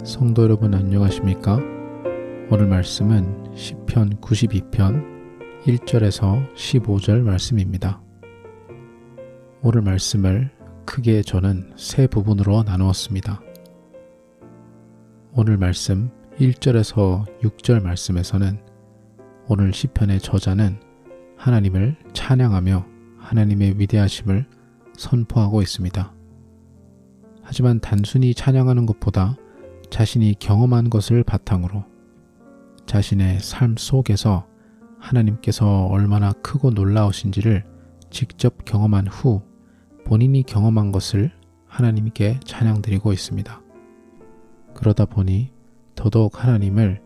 성도 여러분 안녕하십니까? 오늘 말씀은 시편 92편 1절에서 15절 말씀입니다. 오늘 말씀을 크게 저는 세 부분으로 나누었습니다. 오늘 말씀 1절에서 6절 말씀에서는 오늘 시편의 저자는 하나님을 찬양하며 하나님의 위대하심을 선포하고 있습니다. 하지만 단순히 찬양하는 것보다 자신이 경험한 것을 바탕으로 자신의 삶 속에서 하나님께서 얼마나 크고 놀라우신지를 직접 경험한 후 본인이 경험한 것을 하나님께 찬양드리고 있습니다. 그러다 보니 더더욱 하나님을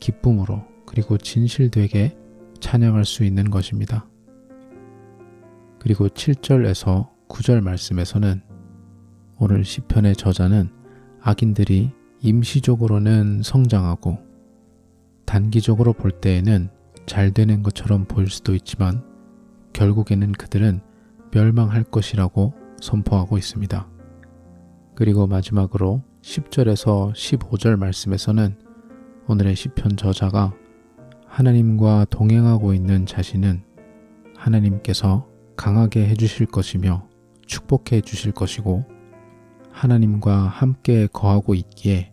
기쁨으로 그리고 진실되게 찬양할 수 있는 것입니다. 그리고 7절에서 9절 말씀에서는 오늘 시편의 저자는 악인들이 임시적으로는 성장하고 단기적으로 볼 때에는 잘 되는 것처럼 보일 수도 있지만 결국에는 그들은 멸망할 것이라고 선포하고 있습니다. 그리고 마지막으로 10절에서 15절 말씀에서는 오늘의 시편 저자가 하나님과 동행하고 있는 자신은 하나님께서 강하게 해주실 것이며 축복해 주실 것이고 하나님과 함께 거하고 있기에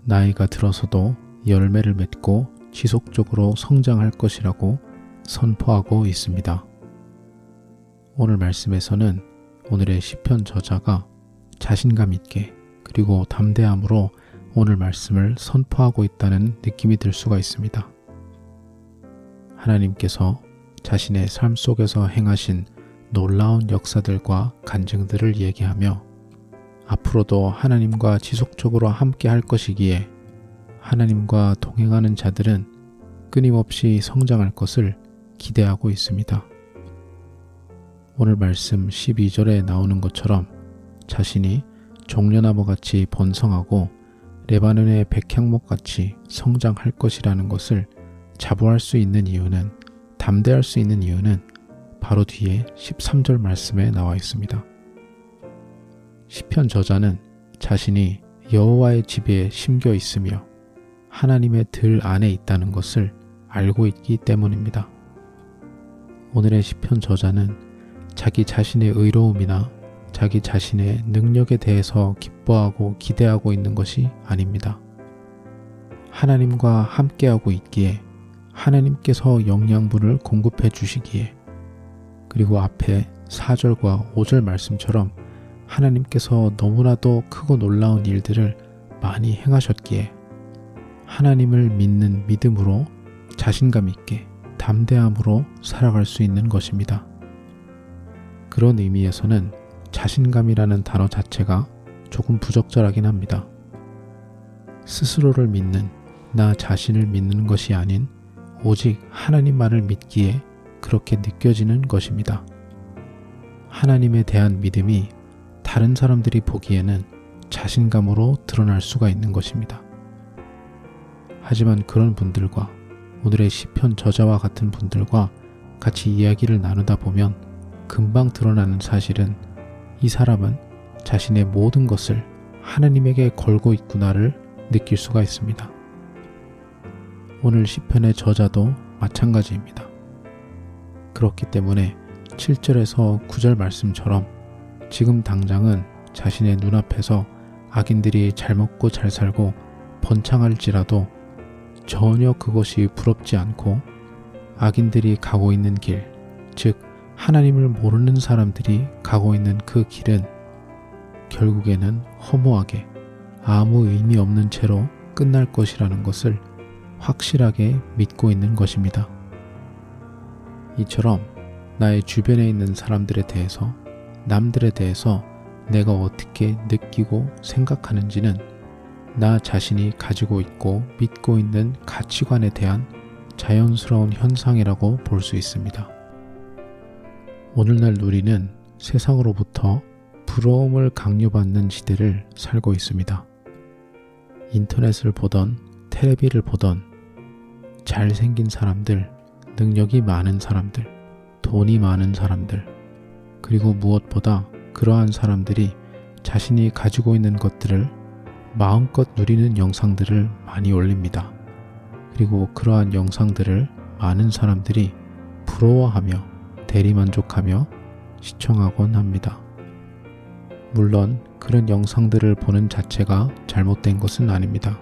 나이가 들어서도 열매를 맺고 지속적으로 성장할 것이라고 선포하고 있습니다. 오늘 말씀에서는 오늘의 시편 저자가 자신감 있게 그리고 담대함으로 오늘 말씀을 선포하고 있다는 느낌이 들 수가 있습니다. 하나님께서 자신의 삶 속에서 행하신 놀라운 역사들과 간증들을 얘기하며 앞으로도 하나님과 지속적으로 함께 할 것이기에 하나님과 동행하는 자들은 끊임없이 성장할 것을 기대하고 있습니다. 오늘 말씀 12절에 나오는 것처럼 자신이 종려나무같이 번성하고 레바논의 백향목같이 성장할 것이라는 것을 자부할 수 있는 이유는, 담대할 수 있는 이유는 바로 뒤에 13절 말씀에 나와 있습니다. 시편 저자는 자신이 여호와의 집에 심겨 있으며 하나님의 들 안에 있다는 것을 알고 있기 때문입니다. 오늘의 시편 저자는 자기 자신의 의로움이나 자기 자신의 능력에 대해서 기뻐하고 기대하고 있는 것이 아닙니다. 하나님과 함께하고 있기에 하나님께서 영양분을 공급해 주시기에 그리고 앞에 4절과 5절 말씀처럼 하나님께서 너무나도 크고 놀라운 일들을 많이 행하셨기에 하나님을 믿는 믿음으로 자신감 있게 담대함으로 살아갈 수 있는 것입니다. 그런 의미에서는 자신감이라는 단어 자체가 조금 부적절하긴 합니다. 스스로를 믿는, 나 자신을 믿는 것이 아닌 오직 하나님만을 믿기에 그렇게 느껴지는 것입니다. 하나님에 대한 믿음이 다른 사람들이 보기에는 자신감으로 드러날 수가 있는 것입니다. 하지만 그런 분들과 오늘의 시편 저자와 같은 분들과 같이 이야기를 나누다 보면 금방 드러나는 사실은 이 사람은 자신의 모든 것을 하나님에게 걸고 있구나를 느낄 수가 있습니다. 오늘 시편의 저자도 마찬가지입니다. 그렇기 때문에 7절에서 9절 말씀처럼 지금 당장은 자신의 눈앞에서 악인들이 잘 먹고 잘 살고 번창할지라도 전혀 그것이 부럽지 않고 악인들이 가고 있는 길, 즉 하나님을 모르는 사람들이 가고 있는 그 길은 결국에는 허무하게 아무 의미 없는 채로 끝날 것이라는 것을 확실하게 믿고 있는 것입니다. 이처럼 나의 주변에 있는 사람들에 대해서, 남들에 대해서 내가 어떻게 느끼고 생각하는지는 나 자신이 가지고 있고 믿고 있는 가치관에 대한 자연스러운 현상이라고 볼 수 있습니다. 오늘날 우리는 세상으로부터 부러움을 강요받는 시대를 살고 있습니다. 인터넷을 보던 텔레비를 보던 잘생긴 사람들, 능력이 많은 사람들, 돈이 많은 사람들, 그리고 무엇보다 그러한 사람들이 자신이 가지고 있는 것들을 마음껏 누리는 영상들을 많이 올립니다. 그리고 그러한 영상들을 많은 사람들이 부러워하며 대리만족하며 시청하곤 합니다. 물론 그런 영상들을 보는 자체가 잘못된 것은 아닙니다.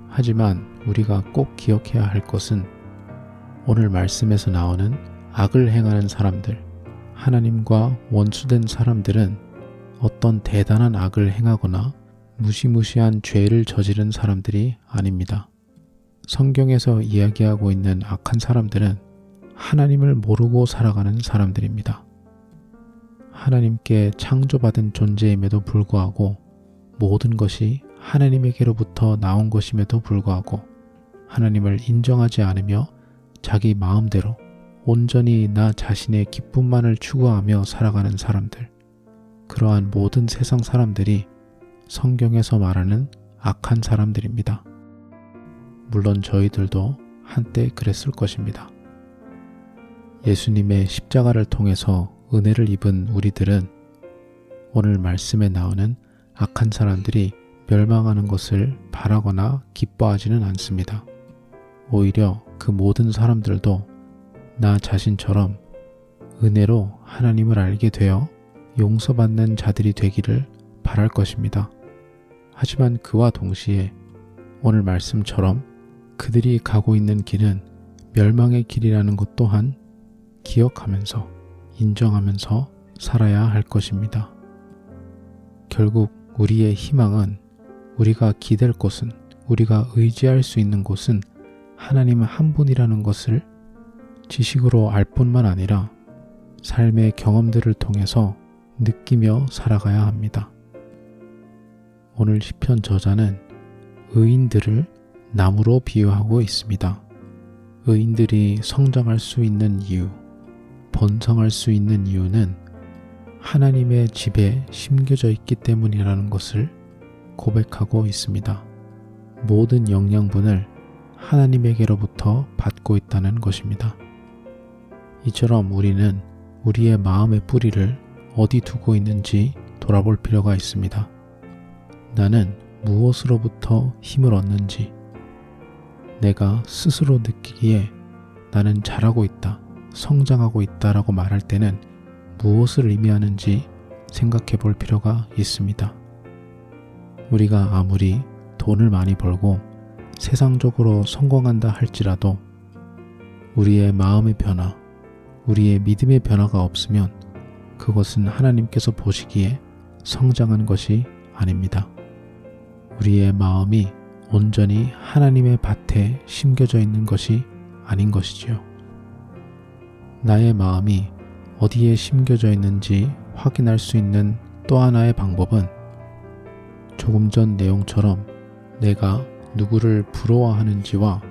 하지만 우리가 꼭 기억해야 할 것은 오늘 말씀에서 나오는 악을 행하는 사람들, 하나님과 원수된 사람들은 어떤 대단한 악을 행하거나 무시무시한 죄를 저지른 사람들이 아닙니다. 성경에서 이야기하고 있는 악한 사람들은 하나님을 모르고 살아가는 사람들입니다. 하나님께 창조받은 존재임에도 불구하고 모든 것이 하나님에게로부터 나온 것임에도 불구하고 하나님을 인정하지 않으며 자기 마음대로 온전히 나 자신의 기쁨만을 추구하며 살아가는 사람들, 그러한 모든 세상 사람들이 성경에서 말하는 악한 사람들입니다. 물론 저희들도 한때 그랬을 것입니다. 예수님의 십자가를 통해서 은혜를 입은 우리들은 오늘 말씀에 나오는 악한 사람들이 멸망하는 것을 바라거나 기뻐하지는 않습니다. 오히려 그 모든 사람들도 나 자신처럼 은혜로 하나님을 알게 되어 용서받는 자들이 되기를 바랄 것입니다. 하지만 그와 동시에 오늘 말씀처럼 그들이 가고 있는 길은 멸망의 길이라는 것 또한 기억하면서 인정하면서 살아야 할 것입니다. 결국 우리의 희망은, 우리가 기댈 곳은, 우리가 의지할 수 있는 곳은 하나님 한 분이라는 것을 지식으로 알 뿐만 아니라 삶의 경험들을 통해서 느끼며 살아가야 합니다. 오늘 시편 저자는 의인들을 나무로 비유하고 있습니다. 의인들이 성장할 수 있는 이유, 번성할 수 있는 이유는 하나님의 집에 심겨져 있기 때문이라는 것을 고백하고 있습니다. 모든 영양분을 하나님에게로부터 받고 있다는 것입니다. 이처럼 우리는 우리의 마음의 뿌리를 어디 두고 있는지 돌아볼 필요가 있습니다. 나는 무엇으로부터 힘을 얻는지, 내가 스스로 느끼기에 나는 잘하고 있다, 성장하고 있다라고 말할 때는 무엇을 의미하는지 생각해 볼 필요가 있습니다. 우리가 아무리 돈을 많이 벌고 세상적으로 성공한다 할지라도 우리의 마음의 변화, 우리의 믿음의 변화가 없으면 그것은 하나님께서 보시기에 성장한 것이 아닙니다. 우리의 마음이 온전히 하나님의 밭에 심겨져 있는 것이 아닌 것이지요. 나의 마음이 어디에 심겨져 있는지 확인할 수 있는 또 하나의 방법은 조금 전 내용처럼 내가 누구를 부러워하는지와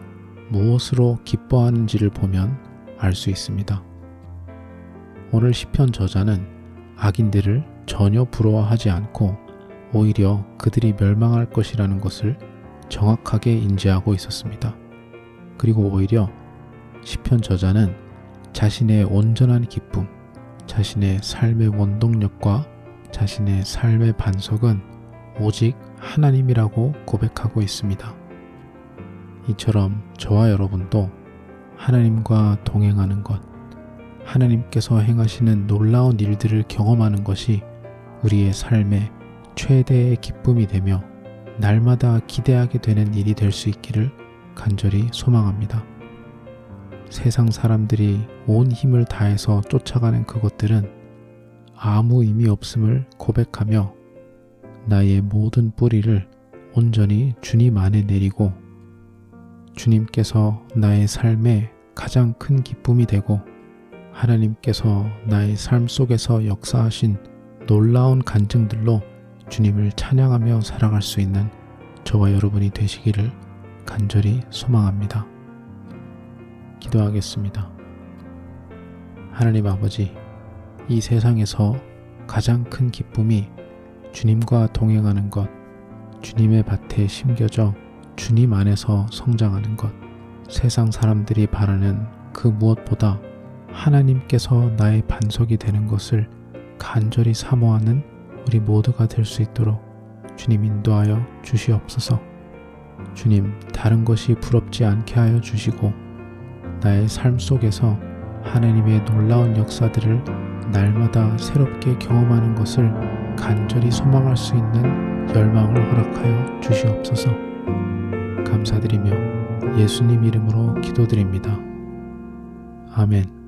무엇으로 기뻐하는지를 보면 알 수 있습니다. 오늘 시편 저자는 악인들을 전혀 부러워하지 않고 오히려 그들이 멸망할 것이라는 것을 정확하게 인지하고 있었습니다. 그리고 오히려 시편 저자는 자신의 온전한 기쁨, 자신의 삶의 원동력과 자신의 삶의 반석은 오직 하나님이라고 고백하고 있습니다. 이처럼 저와 여러분도 하나님과 동행하는 것, 하나님께서 행하시는 놀라운 일들을 경험하는 것이 우리의 삶의 최대의 기쁨이 되며 날마다 기대하게 되는 일이 될 수 있기를 간절히 소망합니다. 세상 사람들이 온 힘을 다해서 쫓아가는 그것들은 아무 의미 없음을 고백하며 나의 모든 뿌리를 온전히 주님 안에 내리고 주님께서 나의 삶에 가장 큰 기쁨이 되고 하나님께서 나의 삶 속에서 역사하신 놀라운 간증들로 주님을 찬양하며 살아갈 수 있는 저와 여러분이 되시기를 간절히 소망합니다. 기도하겠습니다. 하나님 아버지, 이 세상에서 가장 큰 기쁨이 주님과 동행하는 것, 주님의 밭에 심겨져 주님 안에서 성장하는 것, 세상 사람들이 바라는 그 무엇보다 하나님께서 나의 반석이 되는 것을 간절히 사모하는 우리 모두가 될 수 있도록 주님 인도하여 주시옵소서. 주님, 다른 것이 부럽지 않게 하여 주시고 나의 삶 속에서 하나님의 놀라운 역사들을 날마다 새롭게 경험하는 것을 간절히 소망할 수 있는 열망을 허락하여 주시옵소서. 감사드리며 예수님 이름으로 기도드립니다. 아멘.